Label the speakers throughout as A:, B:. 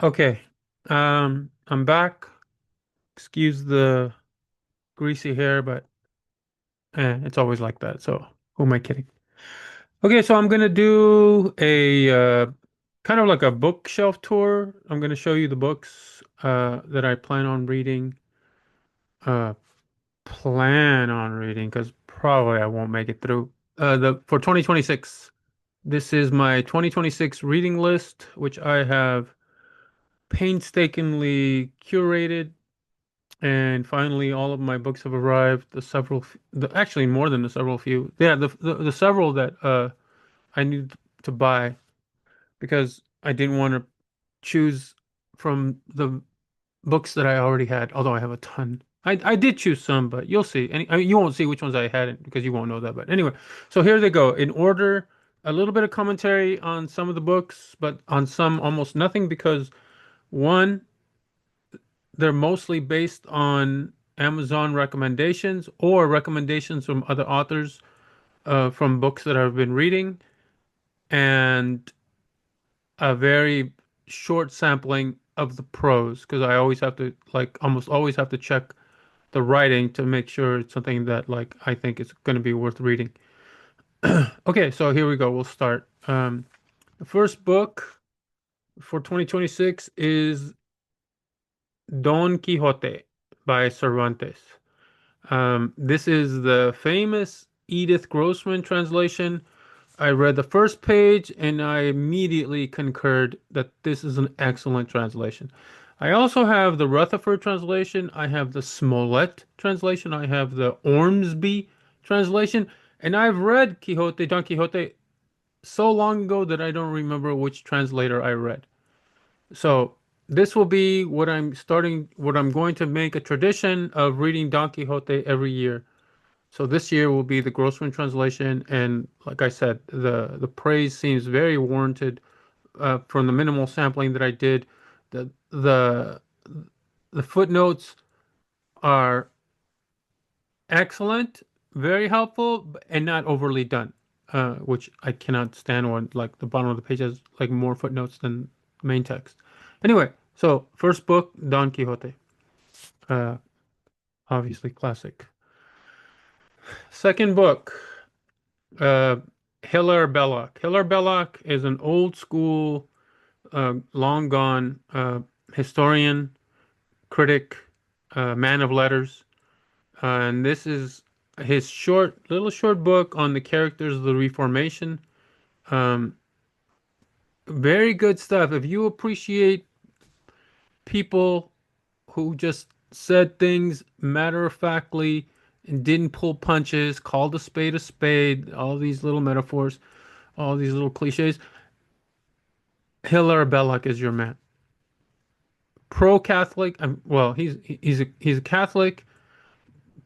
A: Okay. I'm back. Excuse the greasy hair, but it's always like that. So who am I kidding? Okay, so I'm gonna do a kind of like a bookshelf tour. I'm gonna show you the books that I uh plan on reading because probably I won't make it through. The For 2026. This is my 2026 reading list, which I have painstakingly curated. And finally, all of my books have arrived. Actually more than the several few. Yeah, the several that I needed to buy because I didn't want to choose from the books that I already had. Although I have a ton. I did choose some, but you'll see. I mean, you won't see which ones I hadn't because you won't know that. But anyway, so here they go in order. A little bit of commentary on some of the books, but on some almost nothing because one, they're mostly based on Amazon recommendations or recommendations from other authors from books that I've been reading, and a very short sampling of the prose because I always have to almost always have to check the writing to make sure it's something that I think is going to be worth reading. Okay, so here we go. We'll start. The first book for 2026 is Don Quixote by Cervantes. This is the famous Edith Grossman translation. I read the first page and I immediately concurred that this is an excellent translation. I also have the Rutherford translation, I have the Smollett translation, I have the Ormsby translation, and I've read Don Quixote so long ago that I don't remember which translator I read. So this will be what I'm going to make a tradition of reading Don Quixote every year. So this year will be the Grossman translation, and like I said, the praise seems very warranted from the minimal sampling that I did. The the the footnotes are excellent, very helpful, and not overly done, which I cannot stand when like the bottom of the page has like more footnotes than main text. Anyway, so first book, Don Quixote, uh, obviously classic. Second book. Uh, Hilaire Belloc. Hilaire Belloc is an old school, long gone historian, critic, man of letters, and this is his little short book on the characters of the Reformation. Um, Very good stuff. If you appreciate people who just said things matter of factly and didn't pull punches, called a spade, all these little metaphors, all these little cliches. Hilaire Belloc is your man. Pro-Catholic. Well, he's a Catholic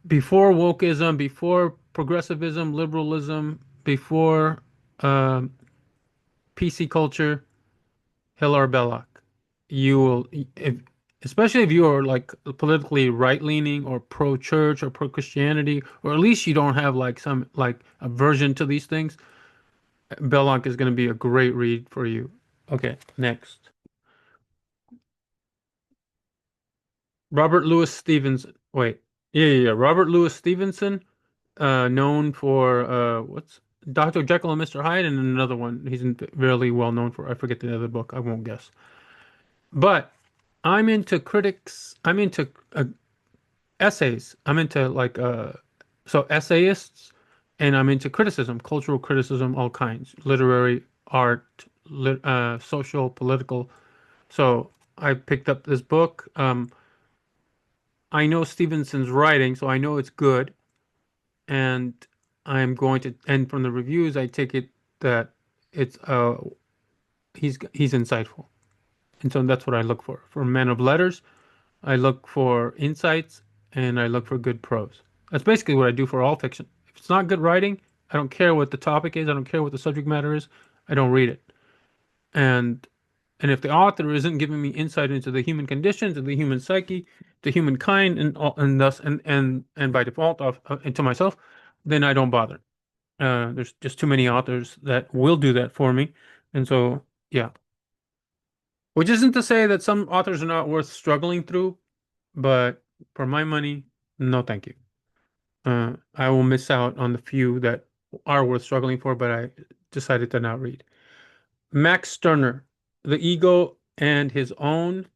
A: before wokeism, before progressivism, liberalism, before um, PC culture. Hilaire Belloc. You will, if, especially if you are like politically right-leaning or pro-church or pro-Christianity, or at least you don't have like some like aversion to these things. Belloc is going to be a great read for you. Okay, next. Robert Louis Stevenson. Wait. Yeah. Robert Louis Stevenson, known for what's Dr. Jekyll and Mr. Hyde, and another one he's really well known for. I forget the other book. I won't guess. But I'm into critics. I'm into essays. I'm into so essayists, and I'm into criticism, cultural criticism, all kinds, literary, art, social, political. So I picked up this book. I know Stevenson's writing, so I know it's good, and I'm going to, and from the reviews, I take it that it's he's insightful, and so that's what I look for. For men of letters, I look for insights, and I look for good prose. That's basically what I do for all fiction. If it's not good writing, I don't care what the topic is, I don't care what the subject matter is, I don't read it. And if the author isn't giving me insight into the human conditions and the human psyche, the humankind, and thus and by default of into myself, then I don't bother. There's just too many authors that will do that for me, and so yeah. Which isn't to say that some authors are not worth struggling through, but for my money, no, thank you. I will miss out on the few that are worth struggling for, but I decided to not read. Max Stirner, The Ego and His Own.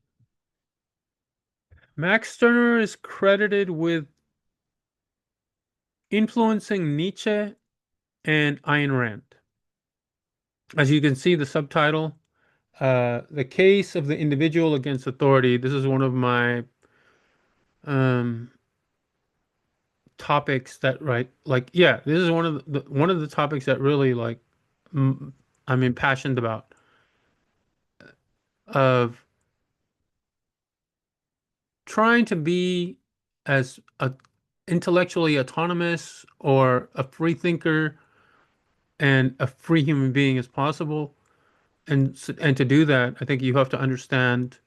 A: Max Stirner is credited with influencing Nietzsche and Ayn Rand. As you can see, the subtitle, The Case of the Individual Against Authority. This is one of my um, topics that, right, like, yeah, this is one of the topics that really, like, m I'm impassioned about, of trying to be as intellectually autonomous or a free thinker and a free human being as possible. And to do that, I think you have to understand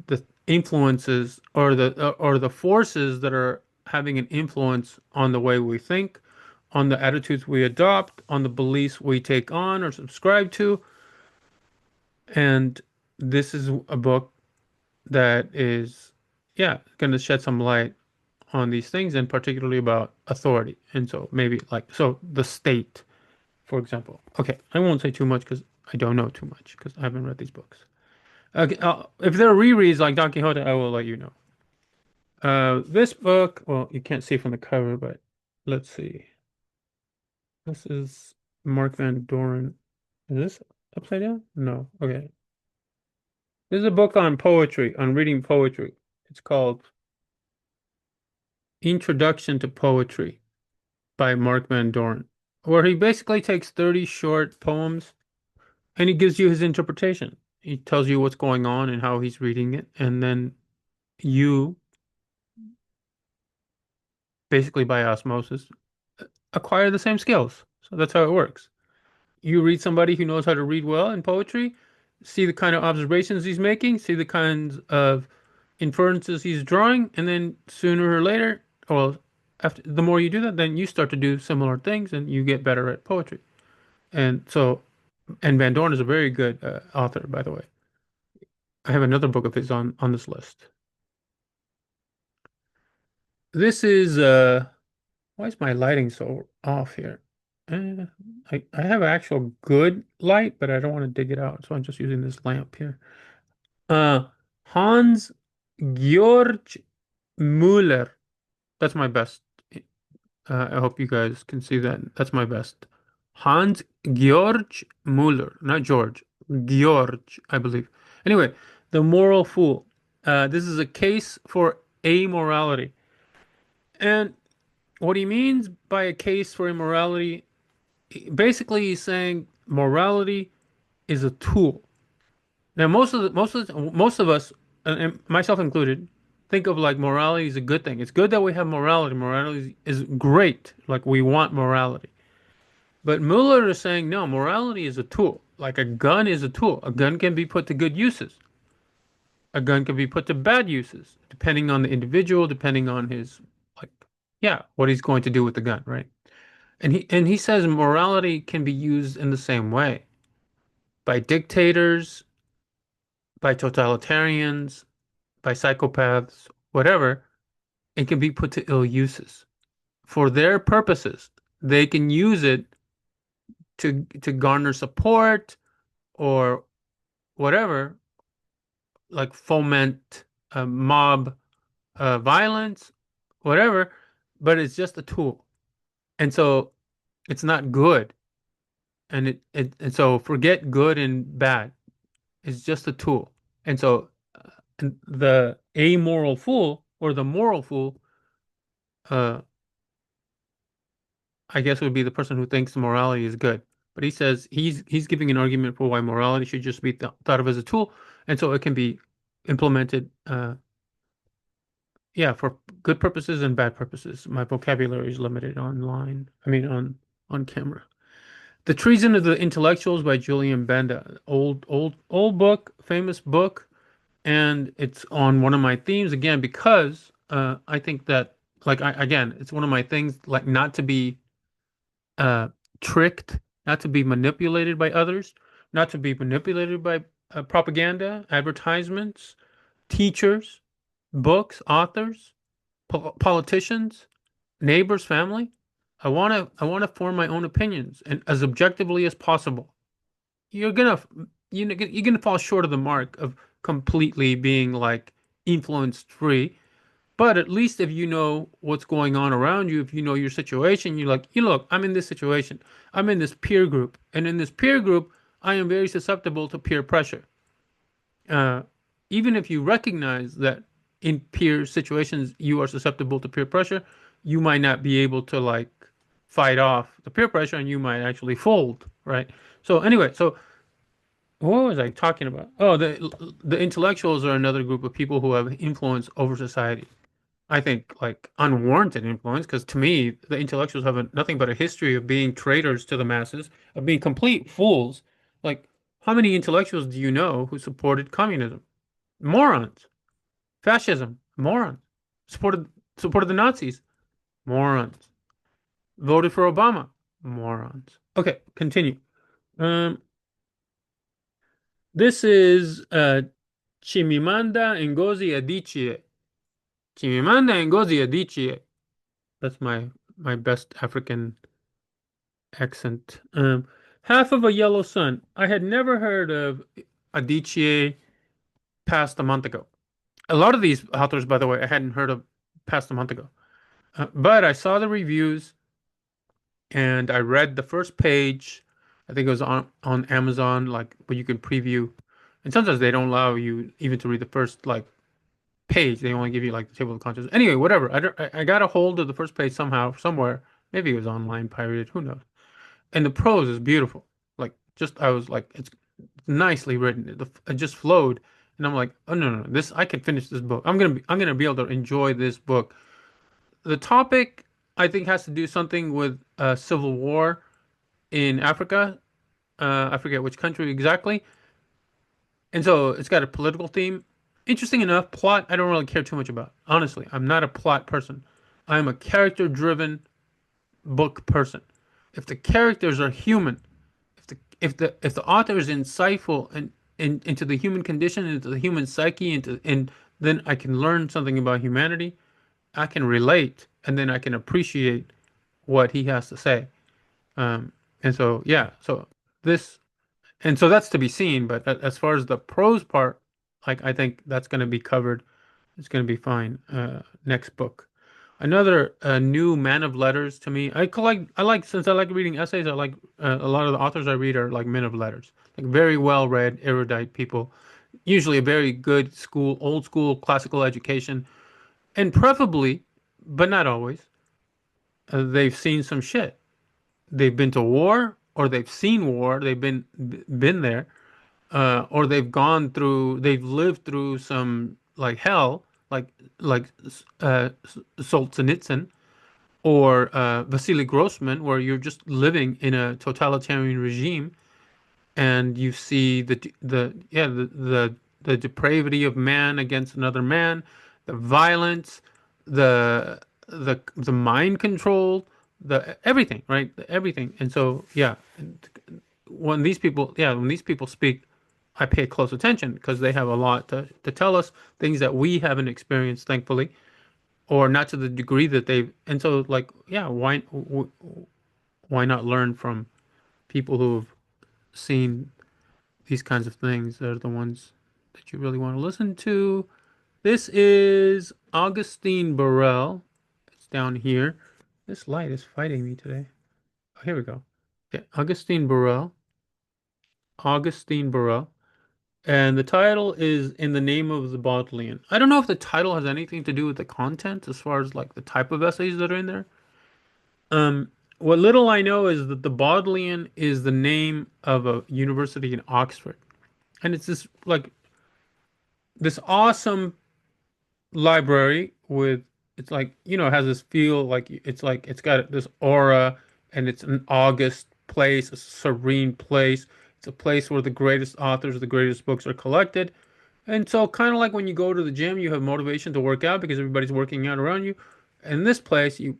A: the influences or the forces that are having an influence on the way we think, on the attitudes we adopt, on the beliefs we take on or subscribe to. And this is a book that is, yeah, going to shed some light on these things and particularly about authority. And so maybe like, so the state, for example. Okay, I won't say too much because I don't know too much because I haven't read these books. Okay, if there are rereads like Don Quixote, I will let you know. This book, well, you can't see from the cover, but let's see. This is Mark Van Doren. Is this upside down? No. Okay. This is a book on poetry, on reading poetry. It's called Introduction to Poetry by Mark Van Doren, where he basically takes 30 short poems and he gives you his interpretation. He tells you what's going on and how he's reading it, and then you, basically by osmosis, acquire the same skills. So that's how it works. You read somebody who knows how to read well in poetry, see the kind of observations he's making, see the kinds of inferences he's drawing, and then sooner or later, well, after the more you do that, then you start to do similar things and you get better at poetry. And so, and Van Dorn is a very good author, by the way. I have another book of his on this list. This is why is my lighting so off here? Uh, I have actual good light, but I don't want to dig it out, so I'm just using this lamp here. Uh, Hans Georg Müller. That's my best. I hope you guys can see that. That's my best. Hans Georg Müller, not George. Georg, I believe. Anyway, The Moral Fool. This is a case for amorality. And what he means by a case for immorality, basically he's saying morality is a tool. Now, most of us, and myself included, think of like morality is a good thing. It's good that we have morality. Morality is great. Like we want morality. But Mueller is saying no, morality is a tool. Like a gun is a tool. A gun can be put to good uses. A gun can be put to bad uses, depending on the individual, depending on his like, yeah, what he's going to do with the gun, right? And he says morality can be used in the same way by dictators, by totalitarians, by psychopaths, whatever. It can be put to ill uses for their purposes. They can use it to garner support or whatever, like foment mob violence, whatever. But it's just a tool, and so it's not good. And so forget good and bad. It's just a tool. And so and the amoral fool or the moral fool, uh, I guess would be the person who thinks morality is good. But he says he's giving an argument for why morality should just be thought of as a tool, and so it can be implemented, yeah, for good purposes and bad purposes. My vocabulary is limited online. I mean, on camera. The Treason of the Intellectuals by Julian Benda. Old book, famous book, and it's on one of my themes again because I think that like again, it's one of my things like not to be uh, tricked, not to be manipulated by others, not to be manipulated by propaganda, advertisements, teachers, books, authors, politicians, neighbors, family. I want to form my own opinions and as objectively as possible. You're gonna you're gonna fall short of the mark of completely being like influenced free. But at least if you know what's going on around you, if you know your situation, you're like, you look, I'm in this situation. I'm in this peer group. And in this peer group, I am very susceptible to peer pressure. Uh, Even if you recognize that in peer situations you are susceptible to peer pressure, you might not be able to like fight off the peer pressure and you might actually fold, right? So anyway, so what was I talking about? Oh, the intellectuals are another group of people who have influence over society. I think like unwarranted influence, because to me, the intellectuals have nothing but a history of being traitors to the masses, of being complete fools. Like, how many intellectuals do you know who supported communism? Morons. Fascism. Morons. Supported supported the Nazis. Morons. Voted for Obama. Morons. Okay, continue. Um, this is Chimimanda Ngozi Adichie. Chimimanda Ngozi Adichie. That's my best African accent. Half of a Yellow Sun. I had never heard of Adichie past a month ago. A lot of these authors, by the way, I hadn't heard of past a month ago. But I saw the reviews and I read the first page. I think it was on Amazon, like where you can preview. And sometimes they don't allow you even to read the first like page. They only give you like the table of contents. Anyway, whatever. I got a hold of the first page somehow, somewhere. Maybe it was online pirated. Who knows? And the prose is beautiful. Like just I was like, it's nicely written. It just flowed, and I'm like, oh no, no, no, this I can finish this book. I'm gonna be able to enjoy this book. The topic I think has to do something with civil war in Africa. I forget which country exactly. And so it's got a political theme. Interesting enough, plot I don't really care too much about. Honestly, I'm not a plot person. I'm a character-driven book person. If the characters are human, if the author is insightful and into the human condition, into the human psyche, and then I can learn something about humanity. I can relate, and then I can appreciate what he has to say. Um, and so yeah, so this and so that's to be seen. But as far as the prose part, like I think that's going to be covered. It's going to be fine. Next book. Another new man of letters to me. I like since I like reading essays. I like a lot of the authors I read are like men of letters, like very well read, erudite people. Usually a very good school, old school classical education, and preferably, but not always, they've seen some shit. They've been to war, or they've seen war. They've been there, or they've lived through some like hell, like Solzhenitsyn or Vasily Grossman, where you're just living in a totalitarian regime and you see the depravity of man against another man, the violence, the mind control, the everything, right? Everything. And so yeah, when these people speak, I pay close attention because they have a lot to tell us, things that we haven't experienced, thankfully, or not to the degree that they've. And so like, yeah, why not learn from people who've seen these kinds of things? Are the ones that you really want to listen to. This is Augustine Burrell. It's down here. This light is fighting me today. Oh, here we go. Okay, Augustine Burrell. Augustine Burrell. And the title is In the Name of the Bodleian. I don't know if the title has anything to do with the content as far as like the type of essays that are in there. What little I know is that the Bodleian is the name of a university in Oxford. And it's this like this awesome library with it's like it has this feel like it's got this aura and it's an august place, a serene place. It's a place where the greatest authors, the greatest books are collected. And so kind of like when you go to the gym, you have motivation to work out because everybody's working out around you. In this place, you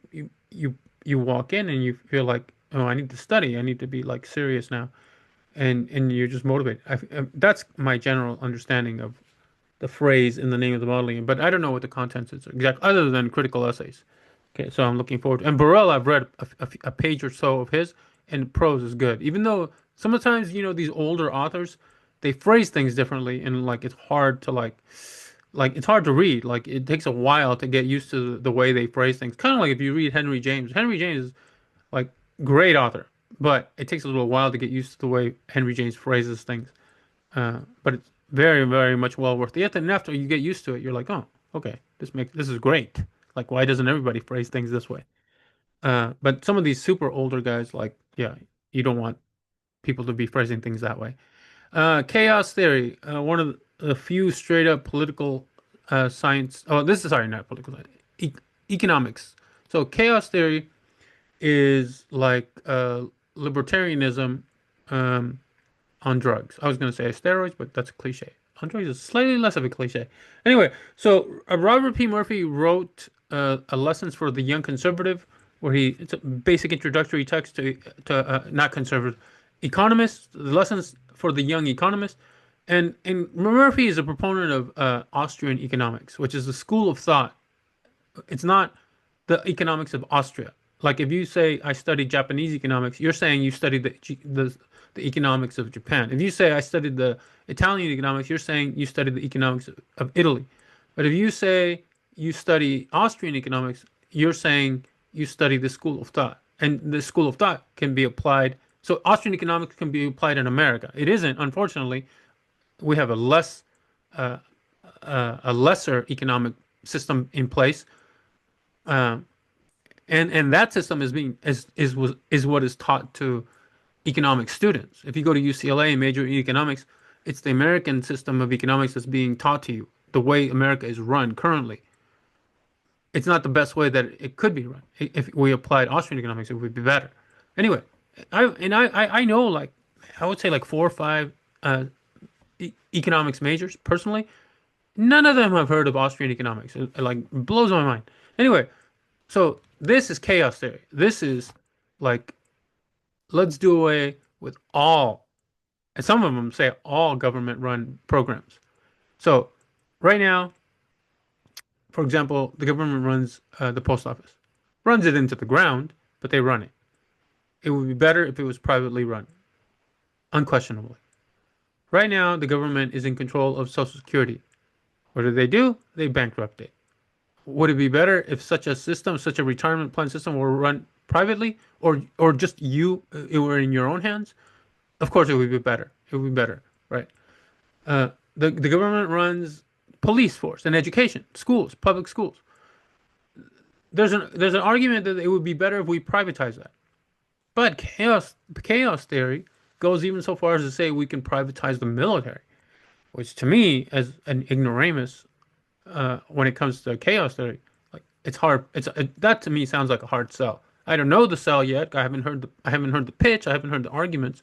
A: walk in and you feel like, oh, I need to study. I need to be like serious now. and you're just motivated. That's my general understanding of the phrase in the name of the Bodleian, but I don't know what the contents is exactly, other than critical essays. Okay, so I'm looking forward. And Burrell, I've read a page or so of his, and prose is good. Even though sometimes, these older authors, they phrase things differently, and like it's hard to it's hard to read. Like it takes a while to get used to the way they phrase things. Kind of like if you read Henry James. Henry James is like great author, but it takes a little while to get used to the way Henry James phrases things. But it's very, very much well worth it. And after you get used to it, you're like, oh, okay, this is great. Like, why doesn't everybody phrase things this way? But some of these super older guys, like, yeah, you don't want people to be phrasing things that way. Chaos theory, one of the few straight up political science. Oh, this is sorry, not political science, economics. So chaos theory is like libertarianism. Um, on drugs. I was going to say steroids, but that's a cliche. On drugs is slightly less of a cliche. Anyway, so Robert P. Murphy wrote a lessons for the young conservative, where it's a basic introductory text to not conservative economists, the lessons for the young economist, and Murphy is a proponent of Austrian economics, which is a school of thought. It's not the economics of Austria. Like if you say I studied Japanese economics, you're saying you studied the economics of Japan. If you say I studied the Italian economics, you're saying you studied the economics of Italy. But if you say you study Austrian economics, you're saying you study the school of thought. And the school of thought can be applied. So Austrian economics can be applied in America. It isn't, unfortunately. We have uh, a lesser economic system in place, um, and that system is what is taught to economics students. If you go to UCLA and major in economics, it's the American system of economics that's being taught to you. The way America is run currently, it's not the best way that it could be run. If we applied Austrian economics, it would be better. Anyway, I know like I would say like four or five economics majors personally. None of them have heard of Austrian economics. It like blows my mind. Anyway, so this is chaos theory. This is like let's do away with all, and some of them say all government run programs. So right now, for example, the government runs the post office, runs it into the ground, but they run it. It would be better if it was privately run, unquestionably. Right now, the government is in control of Social Security. What do? They bankrupt it. Would it be better if such a system, such a retirement plan system, were run privately, or just it were in your own hands? Of course, it would be better. It would be better, right? The government runs police force and education, schools, public schools. There's an argument that it would be better if we privatize that. But chaos theory goes even so far as to say we can privatize the military, which to me, as an ignoramus, when it comes to chaos theory, like it's hard. That to me sounds like a hard sell. I don't know the sell yet. I haven't heard the pitch. I haven't heard the arguments.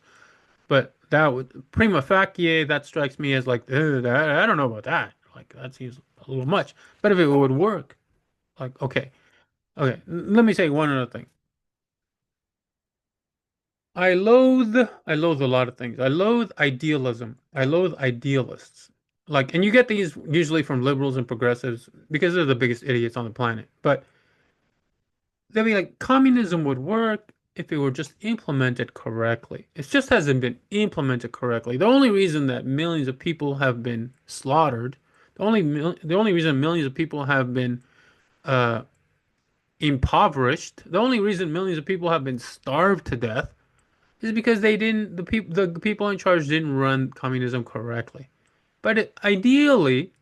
A: But that would prima facie, that strikes me as like, I don't know about that. Like that seems a little much. But if it would work, like okay. Let me say one other thing. I loathe a lot of things. I loathe idealism. I loathe idealists. Like, and you get these usually from liberals and progressives because they're the biggest idiots on the planet. But they'll be like, communism would work if it were just implemented correctly. It just hasn't been implemented correctly. The only reason that millions of people have been slaughtered, the only reason millions of people have been uh, impoverished, the only reason millions of people have been starved to death is because they didn't the people in charge didn't run communism correctly. But ideally,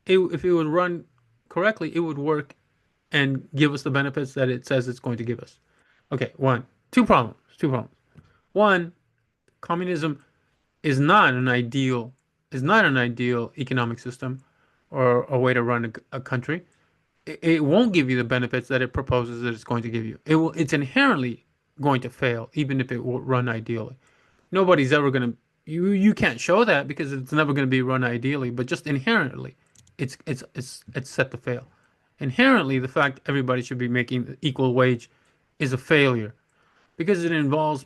A: if it would run correctly, it would work and give us the benefits that it says it's going to give us. Okay, two problems. One, communism is not an ideal economic system or a way to run a country. It won't give you the benefits that it proposes that it's going to give you. It's inherently going to fail, even if it will run ideally. Nobody's ever going to you can't show that because it's never going to be run ideally, but just inherently, it's set to fail. Inherently, the fact everybody should be making equal wage is a failure because it involves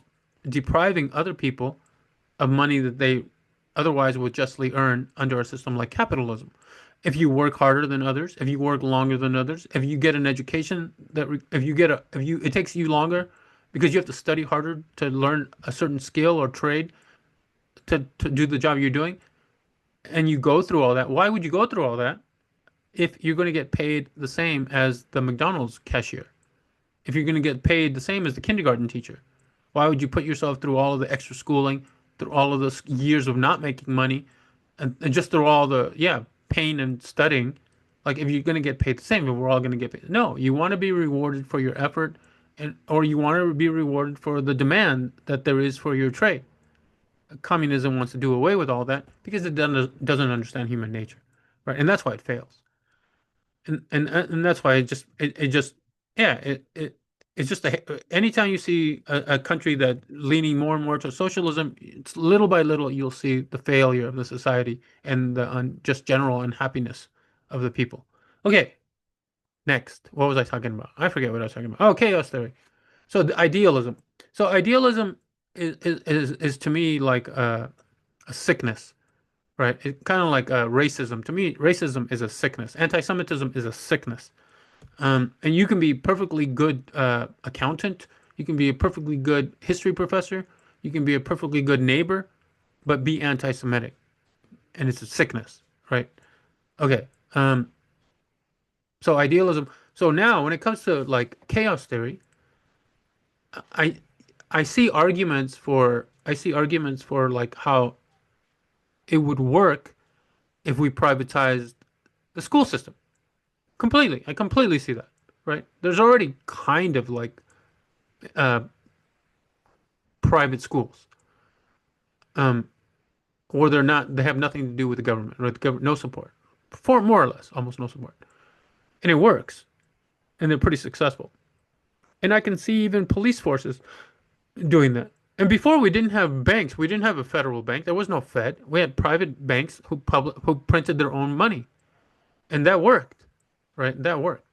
A: depriving other people of money that they otherwise would justly earn under a system like capitalism. If you work harder than others, if you work longer than others, if you get an education if you get a if you it takes you longer because you have to study harder to learn a certain skill or trade to do the job you're doing, and you go through all that. Why would you go through all that if you're going to get paid the same as the McDonald's cashier? If you're going to get paid the same as the kindergarten teacher? Why would you put yourself through all of the extra schooling, through all of those years of not making money, and just through all the, yeah, pain and studying? Like, if you're going to get paid the same, if we're all going to get paid. No, you want to be rewarded for your effort, and or you want to be rewarded for the demand that there is for your trade. Communism wants to do away with all that because it doesn't understand human nature, right? And that's why it fails. And that's why it just yeah it's just anytime you see a country that leaning more and more to socialism, it's little by little you'll see the failure of the society and the just general unhappiness of the people. Okay, next, what was I talking about? I forget what I was talking about. Oh, chaos theory. So the idealism. So idealism is to me like a sickness, right? It kind of like racism. To me, racism is a sickness. Anti-Semitism is a sickness. And you can be perfectly good accountant. You can be a perfectly good history professor. You can be a perfectly good neighbor, but be anti-Semitic, and it's a sickness, right? Okay. So idealism. So now, when it comes to like chaos theory, I I see arguments for like how it would work if we privatized the school system completely. I completely see that, right? There's already kind of like uh, private schools. Um, or they have nothing to do with the government, right? The government, no support, for more or less, almost no support, and it works, and they're pretty successful. And I can see even police forces doing that. And before we didn't have banks, we didn't have a federal bank. There was no Fed. We had private banks who printed their own money, and that worked, right? That worked.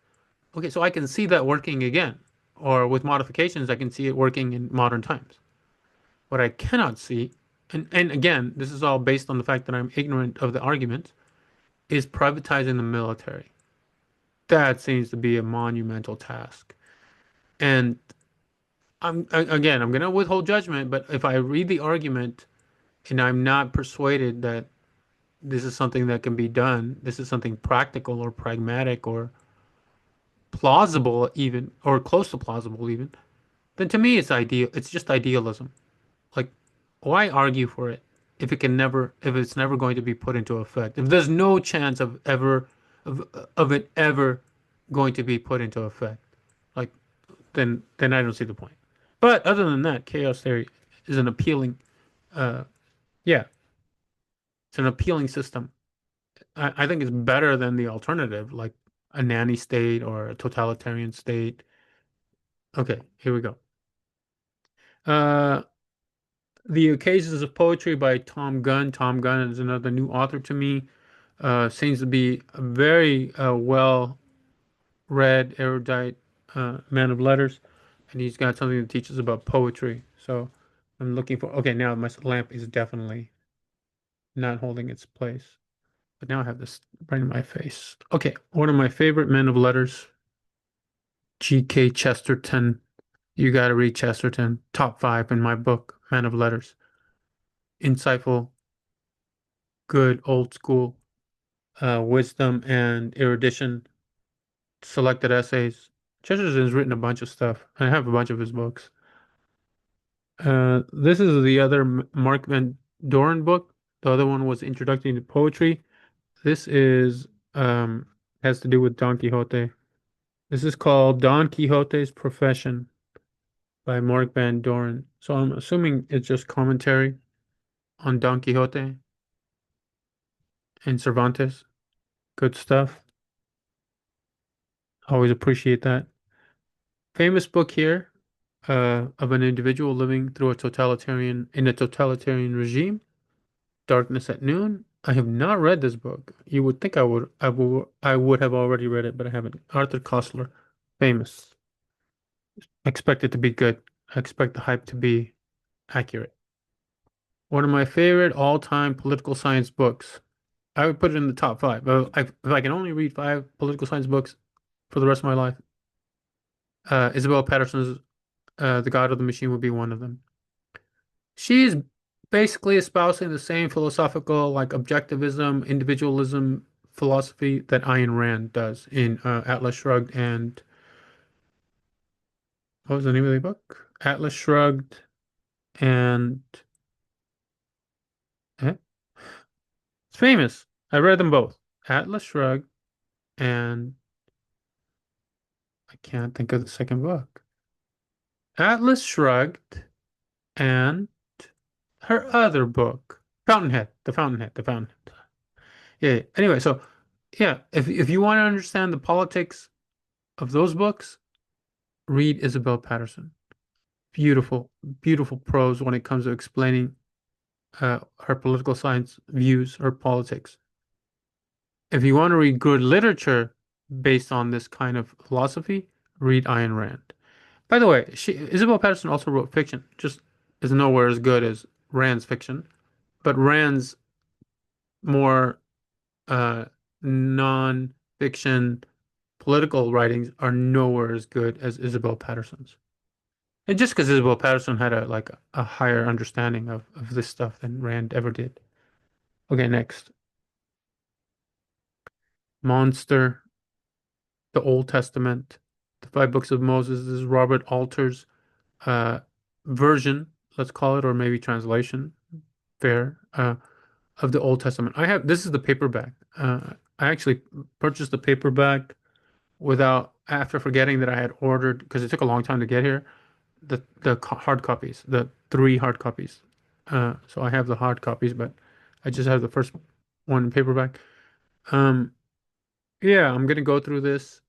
A: Okay, so I can see that working again, or with modifications, I can see it working in modern times. What I cannot see, and again, this is all based on the fact that I'm ignorant of the argument, is privatizing the military. That seems to be a monumental task. And again, I'm going to withhold judgment, but if I read the argument and I'm not persuaded that this is something that can be done, this is something practical or pragmatic or plausible even, or close to plausible even, then to me it's ideal. It's just idealism. Like, why argue for it if it's never going to be put into effect? If there's no chance of it ever going to be put into effect, like then I don't see the point. But other than that, chaos theory is an appealing, uh, yeah, it's an appealing system. I think it's better than the alternative, like a nanny state or a totalitarian state. Okay, here we go. Uh, The Occasions of Poetry by Tom Gunn. Tom Gunn is another new author to me. Seems to be a very well read, erudite man of letters, and he's got something that teaches about poetry. So I'm looking for. Okay, now my lamp is definitely not holding its place, but now I have this right in my face. Okay, one of my favorite men of letters, G.K. Chesterton. You got to read Chesterton. Top five in my book, Man of Letters. Insightful, good, old school wisdom and erudition, selected essays. Chesterton's written a bunch of stuff. I have a bunch of his books. This is the other Mark Van Doren book. The other one was Introduction to Poetry. This is has to do with Don Quixote. This is called Don Quixote's Profession by Mark Van Doren. So I'm assuming it's just commentary on Don Quixote and Cervantes. Good stuff. Always appreciate that. Famous book here of an individual living through a totalitarian regime. Darkness at Noon. I have not read this book. You would think I would have already read it, but I haven't. Arthur Koestler, famous. I expect it to be good. I expect the hype to be accurate. One of my favorite all-time political science books. I would put it in the top five. But if I can only read five political science books for the rest of my life, Isabel Patterson's The God of the Machine would be one of them. She is basically espousing the same philosophical, like objectivism, individualism philosophy that Ayn Rand does in Atlas Shrugged and what was the name of the book? Atlas Shrugged and eh? It's famous. I read them both. Atlas Shrugged and I can't think of the second book. Atlas Shrugged and her other book, Fountainhead, The Fountainhead, The Fountainhead. Yeah. Yeah. Anyway, so yeah, if you want to understand the politics of those books, read Isabel Patterson. Beautiful, beautiful prose when it comes to explaining her political science views, her politics. If you want to read good literature based on this kind of philosophy, read Ayn Rand. By the way, Isabel Patterson also wrote fiction, just is nowhere as good as Rand's fiction, but Rand's more uh, non-fiction political writings are nowhere as good as Isabel Patterson's. And just because Isabel Patterson had a higher understanding of this stuff than Rand ever did. Okay, next. Monster, the Old Testament, the Five Books of Moses. This is Robert Alter's uh, version, let's call it, or maybe translation, fair, of the Old Testament. This is the paperback. I actually purchased the paperback without, after forgetting that I had ordered, because it took a long time to get here, the hard copies, the three hard copies. So I have the hard copies, but I just have the first one in paperback. Um, yeah, I'm gonna go through this,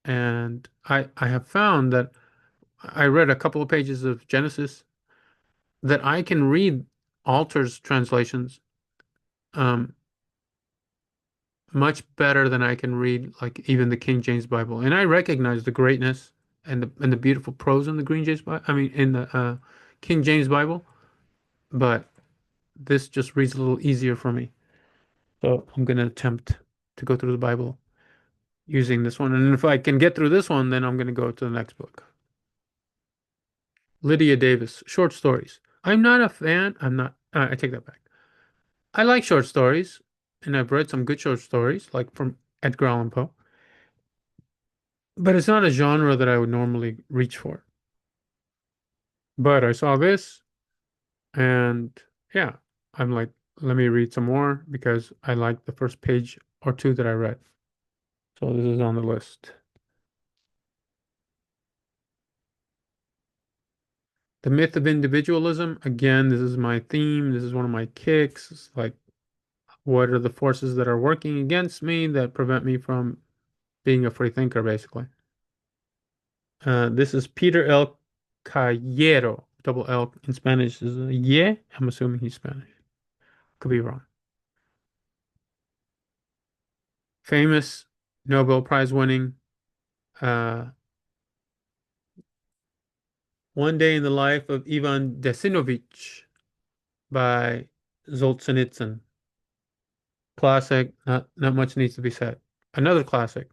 A: and I have found that I read a couple of pages of Genesis that I can read Alter's translations um, much better than I can read like even the King James Bible, and I recognize the greatness and the beautiful prose in the Green James Bible. I mean, in the King James Bible, but this just reads a little easier for me. So I'm going to attempt to go through the Bible using this one. And if I can get through this one, then I'm going to go to the next book. Lydia Davis, short stories. I'm not a fan. I'm not, I take that back. I like short stories, and I've read some good short stories, like from Edgar Allan Poe, but it's not a genre that I would normally reach for. But I saw this, and yeah, I'm like, let me read some more because I like the first page or two that I read. So this is on the list. The myth of individualism. Again, this is my theme. This is one of my kicks. It's like, what are the forces that are working against me that prevent me from being a free thinker, basically? This is Peter L. Cayero. Double L in Spanish is a yeah. I'm assuming he's Spanish. Could be wrong. Famous Nobel Prize winning uh, One Day in the Life of Ivan Desinovich by Solzhenitsyn. Classic. Not much needs to be said. Another classic.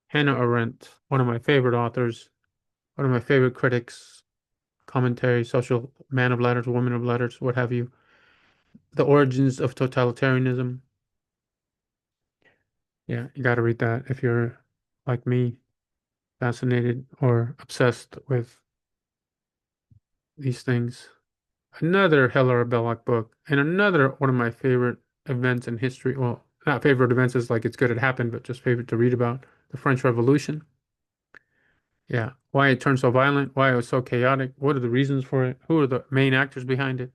A: Hannah Arendt, one of my favorite authors, one of my favorite critics, commentary, social man of letters, woman of letters, what have you. The Origins of Totalitarianism. Yeah, you got to read that if you're like me, fascinated or obsessed with these things. Another Heller Belloc book, and another one of my favorite events in history. Well, not favorite events is like it's good it happened, but just favorite to read about. The French Revolution. Yeah, why it turned so violent, why it was so chaotic, what are the reasons for it, who are the main actors behind it,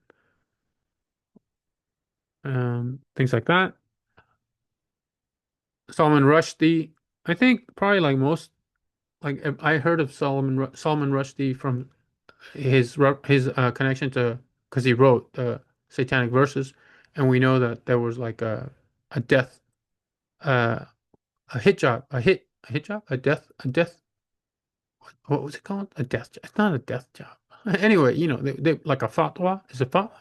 A: things like that. Salman Rushdie, I think probably like most, like I heard of Salman Rushdie from his connection to because he wrote the Satanic Verses, and we know that there was like a death, uh, a hit job, a death, what was it called? A death job. It's not a death job. Anyway, they like a fatwa. Is it fatwa?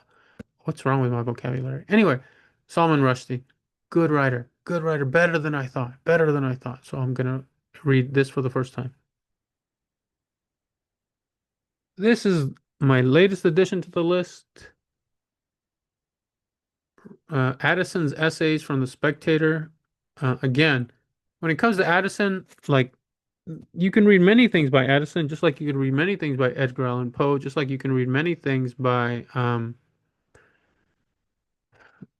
A: What's wrong with my vocabulary? Anyway, Salman Rushdie, good writer, better than I thought, better than I thought. So I'm gonna read this for the first time. This is my latest addition to the list. Addison's essays from the Spectator. Again, when it comes to Addison, like you can read many things by Addison, just like you can read many things by Edgar Allan Poe, just like you can read many things by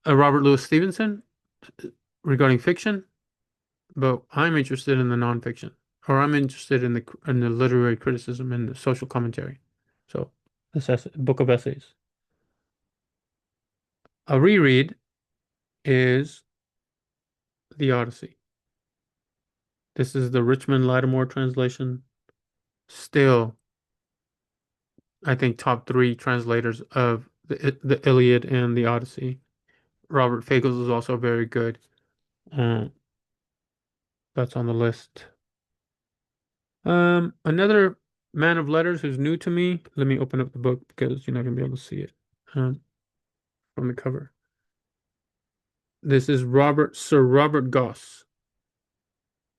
A: Robert Louis Stevenson regarding fiction. But I'm interested in the nonfiction, or I'm interested in the literary criticism and the social commentary. So this book of essays. A reread is The Odyssey. This is the Richmond Lattimore translation. Still, I think top three translators of the Iliad and the Odyssey. Robert Fagles is also very good. Uh, that's on the list. Another man of letters who's new to me. Let me open up the book because you're not gonna be able to see it from the cover. This is Sir Robert Goss.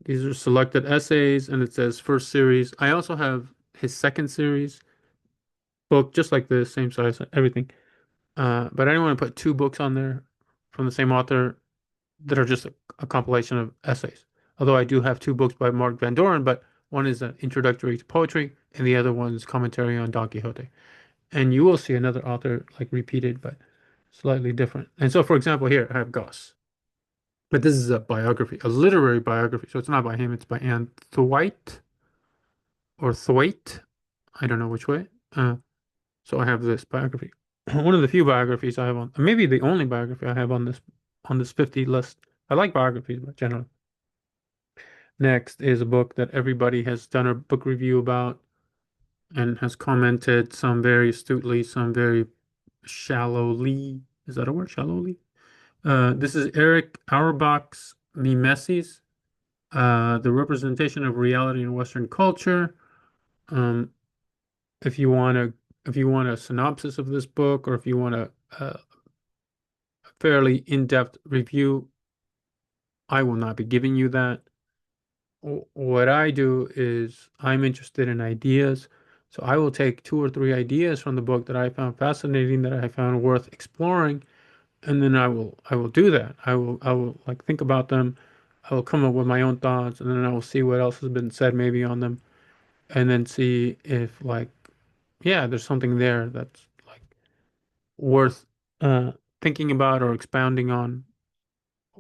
A: These are selected essays, and it says first series. I also have his second series book, just like this, same size, everything. But I didn't want to put two books on there from the same author that are just a compilation of essays. Although I do have two books by Mark Van Doren, but one is an introductory to poetry, and the other one is commentary on Don Quixote. And you will see another author like repeated, but slightly different. And so, for example, here I have Goss. But this is a biography, a literary biography. So it's not by him, it's by Anne Thwaite or Thwaite. I don't know which way. So I have this biography. One of the few biographies I have on, maybe the only biography I have on this 50 list. I like biographies, but generally. Next is a book that everybody has done a book review about and has commented, some very astutely, some very shallowly. Is that a word? Shallowly? This is Eric Auerbach's Mimesis, the representation of reality in Western culture. Um, if you want a synopsis of this book, or if you want a fairly in-depth review, I will not be giving you that. What I do is I'm interested in ideas, so I will take two or three ideas from the book that I found fascinating, that I found worth exploring, and then I will do that. I will like think about them. I will come up with my own thoughts, and then I will see what else has been said maybe on them, and then see if like yeah, there's something there that's like worth uh thinking about or expounding on,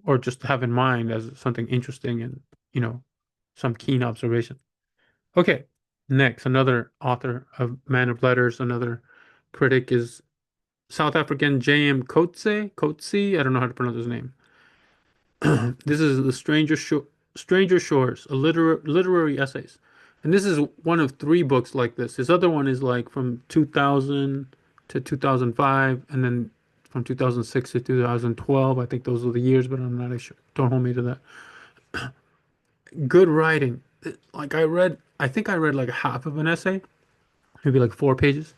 A: or just have in mind as something interesting and you know some keen observation. Okay, next, another author of Man of Letters, another critic is South African J.M. Coetzee. I don't know how to pronounce his name. This is The Stranger Shores, a literary essays. And this is one of three books like this. His other one is like from 2000 to 2005, and then from 2006 to 2012. I think those are the years, but I'm not sure. Don't hold me to that. Good writing. Like I think I read like half of an essay, maybe like 4 pages,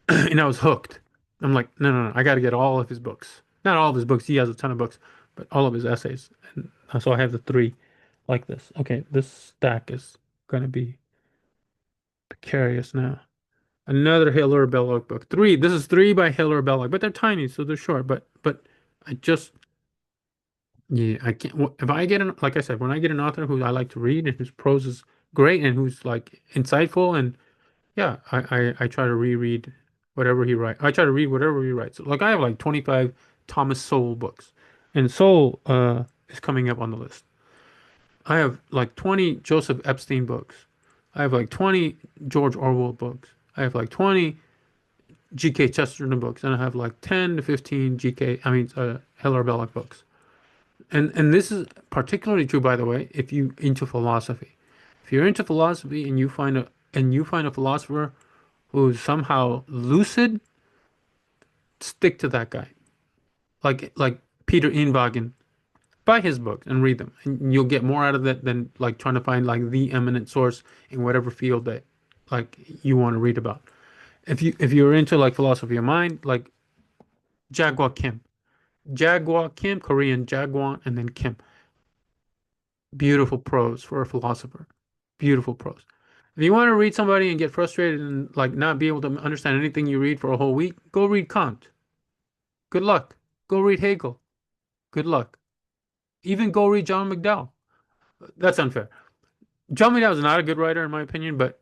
A: and I was hooked. I'm like, no, no, no, I got to get all of his books. Not all of his books. He has a ton of books, but all of his essays. And so I have the three like this. Okay, this stack is going to be precarious now. Another Hilaire Belloc book. Three. This is three by Hilaire Belloc, but they're tiny, so they're short. But I just yeah, I can't. If I get an like I said, when I get an author who I like to read and whose prose is great and who's like insightful, and yeah, I try to reread whatever he writes. I try to read whatever he writes. Like I have like 25 Thomas Sowell books, and Sowell is coming up on the list. I have like 20 Joseph Epstein books. I have like 20 George Orwell books. I have like 20 G.K. Chesterton books, and I have like 10 to 15 Hilaire Belloc books. And this is particularly true, by the way, if you into philosophy. If you're into philosophy and you find a philosopher who's somehow lucid, stick to that guy. Like Peter Inwagen, buy his books and read them, and you'll get more out of it than like trying to find like the eminent source in whatever field that like you want to read about. If you're into like philosophy of mind, like Jaguar Kim. Jaguar Kim, Korean Jaguar, and then Kim. Beautiful prose for a philosopher. Beautiful prose. If you want to read somebody and get frustrated and like not be able to understand anything you read for a whole week, go read Kant. Good luck. Go read Hegel. Good luck. Even go read John McDowell. That's unfair. John McDowell is not a good writer in my opinion, but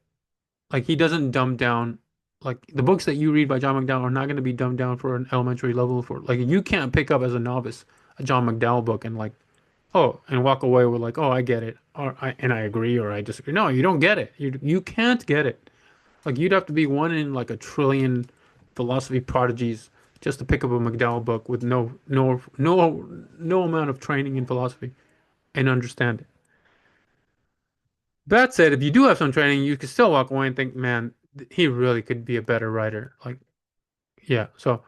A: like he doesn't dumb down like the books that you read by John McDowell are not going to be dumbed down for an elementary level for like you can't pick up as a novice a John McDowell book and like and walk away with like I get it and I agree or I disagree. No, you don't get it. You can't get it. Like you'd have to be one in like a trillion philosophy prodigies just to pick up a McDowell book with no amount of training in philosophy and understand it. That said, if you do have some training, you could still walk away and think, man, he really could be a better writer. Like, yeah. So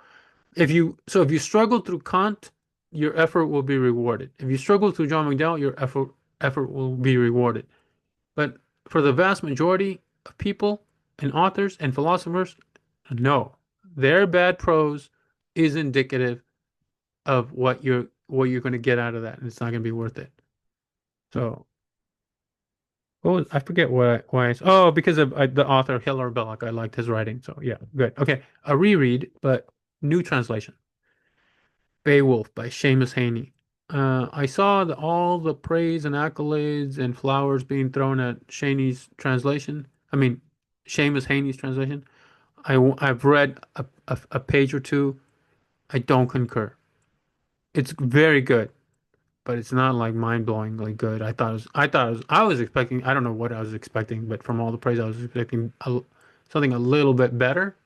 A: if you struggle through Kant, your effort will be rewarded. If you struggle through John McDowell, your effort will be rewarded. But for the vast majority of people and authors and philosophers, no. Their bad prose is indicative of what you're going to get out of that, and it's not going to be worth it. So I forget because of the author Hilaire Belloc. I liked his writing. So yeah, good. Okay, a reread, but new translation. Beowulf by Seamus Heaney. I saw all the praise and accolades and flowers being thrown at Shaney's translation. I mean, Seamus Heaney's translation. I've read a page or two. I don't concur. It's very good, but it's not like mind-blowingly good. I was expecting, I don't know what I was expecting, but from all the praise I was expecting something a little bit better.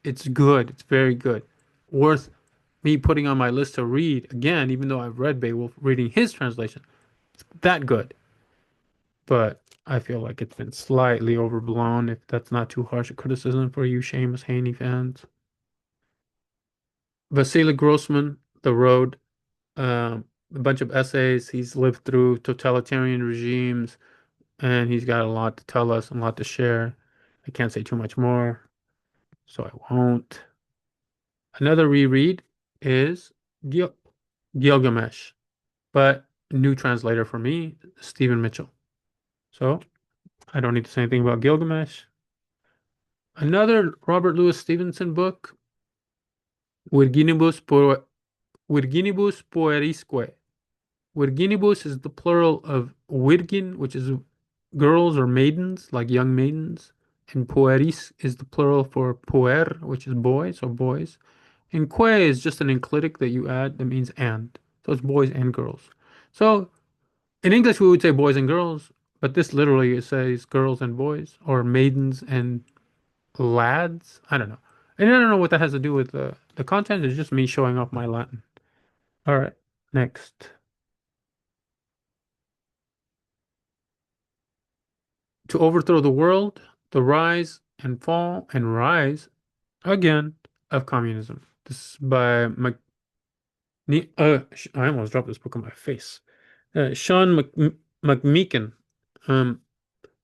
A: It's good. It's very good. Worth me putting on my list to read again, even though I've read Beowulf, reading his translation. It's that good. But I feel like it's been slightly overblown, if that's not too harsh a criticism for you Seamus Haney fans. Vasily Grossman, The Road, a bunch of essays. He's lived through totalitarian regimes, and he's got a lot to tell us, a lot to share. I can't say too much more, so I won't. Another reread is Gil Gilgamesh, but new translator for me, Stephen Mitchell. So I don't need to say anything about Gilgamesh. Another Robert Louis Stevenson book, Virginibus, Virginibus Puerisque. Virginibus is the plural of virgin, which is girls or maidens, like young maidens. And pueris is the plural for puer, which is boys or boys. And que is just an enclitic that you add that means and. So it's boys and girls. So in English, we would say boys and girls, but this literally says girls and boys or maidens and lads. I don't know. And I don't know what that has to do with the content. It's just me showing off my Latin. All right, next. To overthrow the world, the rise and fall and rise again of communism. This is by I almost dropped this book on my face. Sean McMeekin. Um,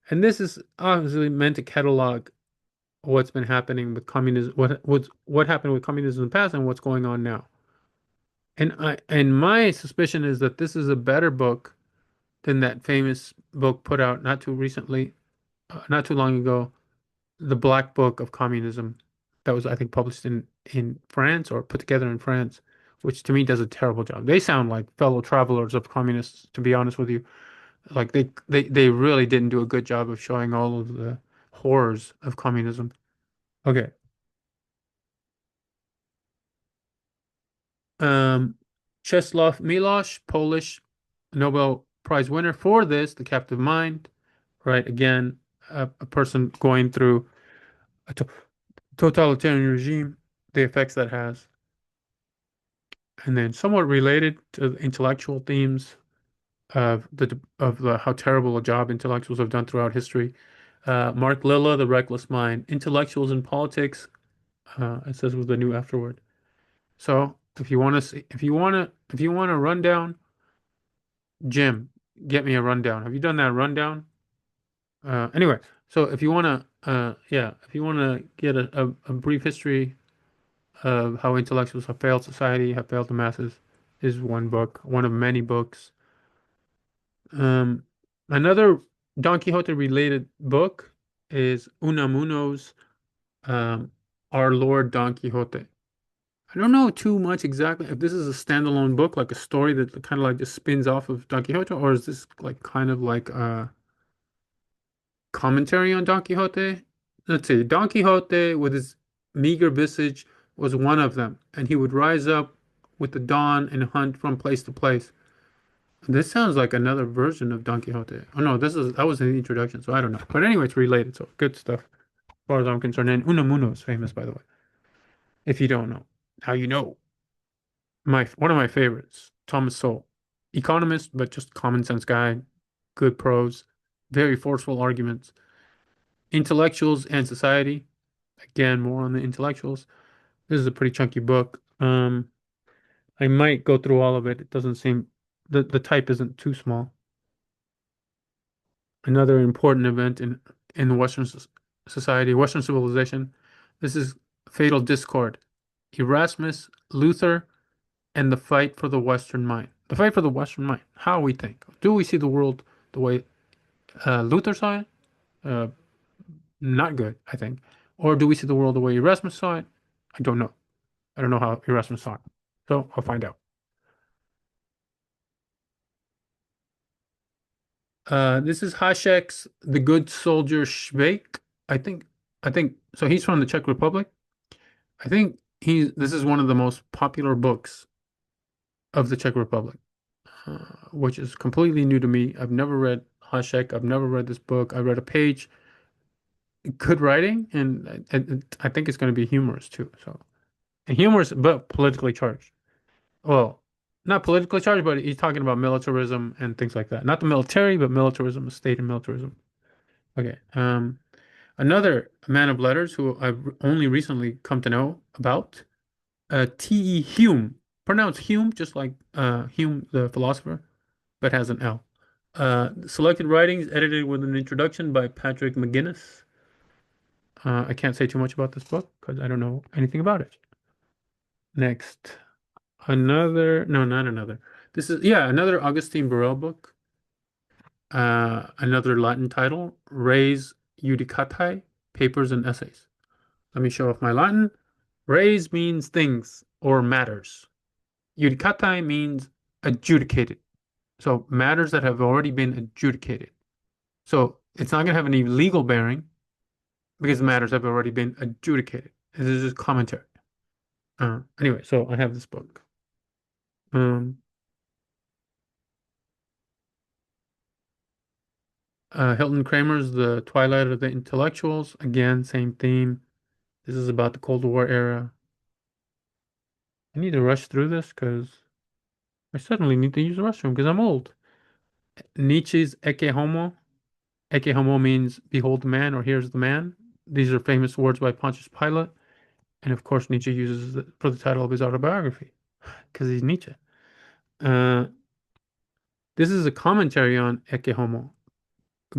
A: and this is obviously meant to catalog what's been happening with communism, what happened with communism in the past and what's going on now. And my suspicion is that this is a better book than that famous book put out not too long ago, The Black Book of Communism, that was I think published in France or put together in France, which to me does a terrible job. They sound like fellow travelers of communists, to be honest with you. Like they really didn't do a good job of showing all of the horrors of communism. Okay. Um, Czesław Miłosz, Polish Nobel Prize winner for this, The Captive Mind. Right, again, a person going through a totalitarian regime, the effects that has. And then somewhat related to the intellectual themes of the how terrible a job intellectuals have done throughout history. Mark Lilla, The Reckless Mind, Intellectuals in Politics. It says with the new afterword. So if you want a rundown, Jim, get me a rundown. Have you done that rundown? Anyway, so if you want Yeah, if you want to get a brief history of how intellectuals have failed society, have failed the masses, is one book, one of many books. Um, Another Don Quixote related book is Unamuno's um, Our Lord Don Quixote. I don't know too much exactly if this is a standalone book, like a story that kind of like just spins off of Don Quixote, or is this like kind of like a commentary on Don Quixote? Let's see. Don Quixote, with his meager visage, was one of them, and he would rise up with the dawn and hunt from place to place. This sounds like another version of Don Quixote. Oh no, this is that was in the introduction, so I don't know. But anyway, it's related, so good stuff as far as I'm concerned. And Unamuno is famous, by the way. If you don't know, how you know? My one of my favorites, Thomas Sowell, economist, but just common sense guy, good prose, very forceful arguments. Intellectuals and society, again, more on the intellectuals. This is a pretty chunky book. I might go through all of it. It doesn't seem the type isn't too small. Another important event in Western society, Western civilization. This is Fatal Discord. Erasmus, Luther, and the fight for the Western mind. The fight for the Western mind. How we think. Do we see the world the way Luther saw it? Uh, Not good, I think. Or do we see the world the way Erasmus saw it? I don't know. I don't know how Erasmus saw it. So I'll find out. This is Hašek's The Good Soldier Švejk. I think I think so he's from the Czech Republic. I think this is one of the most popular books of the Czech Republic, which is completely new to me. I've never read Hašek. I've never read this book. I read a page. Good writing, and I think it's going to be humorous too. So, and humorous, but politically charged. Well, not politically charged, but he's talking about militarism and things like that. Not the military, but militarism, state and militarism. Okay. Another man of letters who I've only recently come to know about, T.E. Hume. Pronounced Hume, just like Hume, the philosopher, but has an L. Selected writings edited with an introduction by Patrick McGinnis. I can't say too much about this book because I don't know anything about it. Next, no, not another. This is, yeah, another Augustine Birrell book. Another Latin title, Res Judicatae, Papers and Essays. Let me show off my Latin. Res means things or matters. Judicatae means adjudicated. So matters that have already been adjudicated. So it's not going to have any legal bearing because matters have already been adjudicated. This is just commentary. Anyway, so I have this book. Um, Hilton Kramer's The Twilight of the Intellectuals. Again, same theme. This is about the Cold War era. I need to rush through this because I suddenly need to use the restroom because I'm old. Nietzsche's Ecce Homo. Ecce Homo means behold the man or here's the man. These are famous words by Pontius Pilate. And of course, Nietzsche uses it for the title of his autobiography because he's Nietzsche. Uh, this is a commentary on Ecce Homo.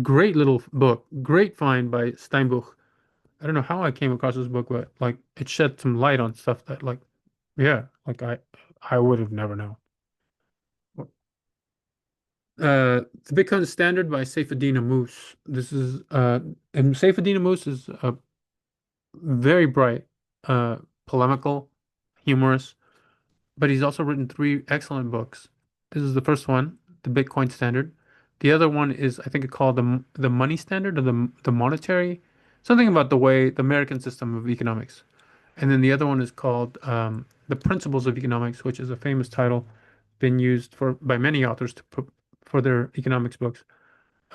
A: Great little book. Great find by Steinbuch. I don't know how I came across this book, but like it shed some light on stuff that like, yeah, like I would have never known. The Bitcoin Standard by Saifedean Ammous. This is and Saifedean Ammous is very bright, uh, polemical, humorous, but he's also written three excellent books. This is the first one, The Bitcoin Standard. The other one is, I think, it's called the Money Standard or the Monetary, something about the way the American system of economics. And then the other one is called The Principles of Economics, which is a famous title, been used for by many authors to put for their economics books.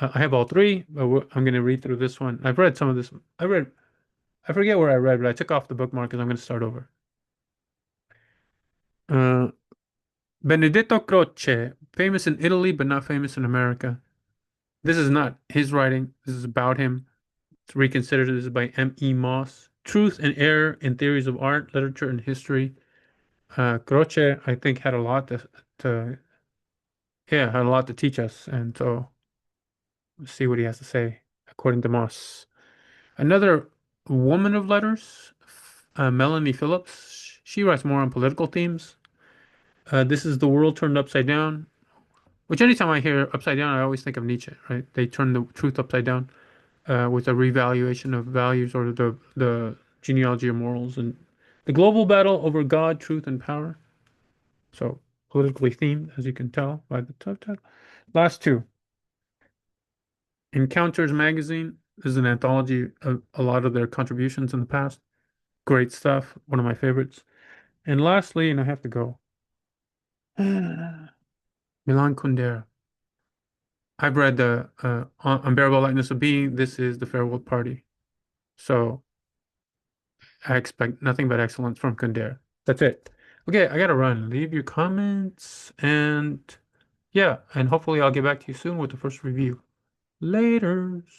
A: I have all three, but I'm going to read through this one. I've read some of this. I forget where I read, but I took off the bookmark because I'm going to start over. Uh, Benedetto Croce, famous in Italy, but not famous in America. This is not his writing. This is about him. It's reconsidered. This is by M.E. Moss. Truth and Error in Theories of Art, Literature, and History. Croce, I think, had a lot to, yeah, had a lot to teach us. And so let's see what he has to say, according to Moss. Another woman of letters, Melanie Phillips. She writes more on political themes. This is The World Turned Upside Down, which anytime I hear upside down, I always think of Nietzsche, right? They turn the truth upside down with a revaluation of values or the genealogy of morals and the global battle over God, truth, and power. So politically themed, as you can tell by the subtitle. Last two, Encounters magazine is an anthology of a lot of their contributions in the past. Great stuff, one of my favorites. And lastly, and I have to go, Milan Kundera. I've read the Unbearable Lightness of Being. This is the Farewell Party. So I expect nothing but excellence from Kundera. That's it. Okay, I gotta run. Leave your comments and yeah, and hopefully I'll get back to you soon with the first review. Later.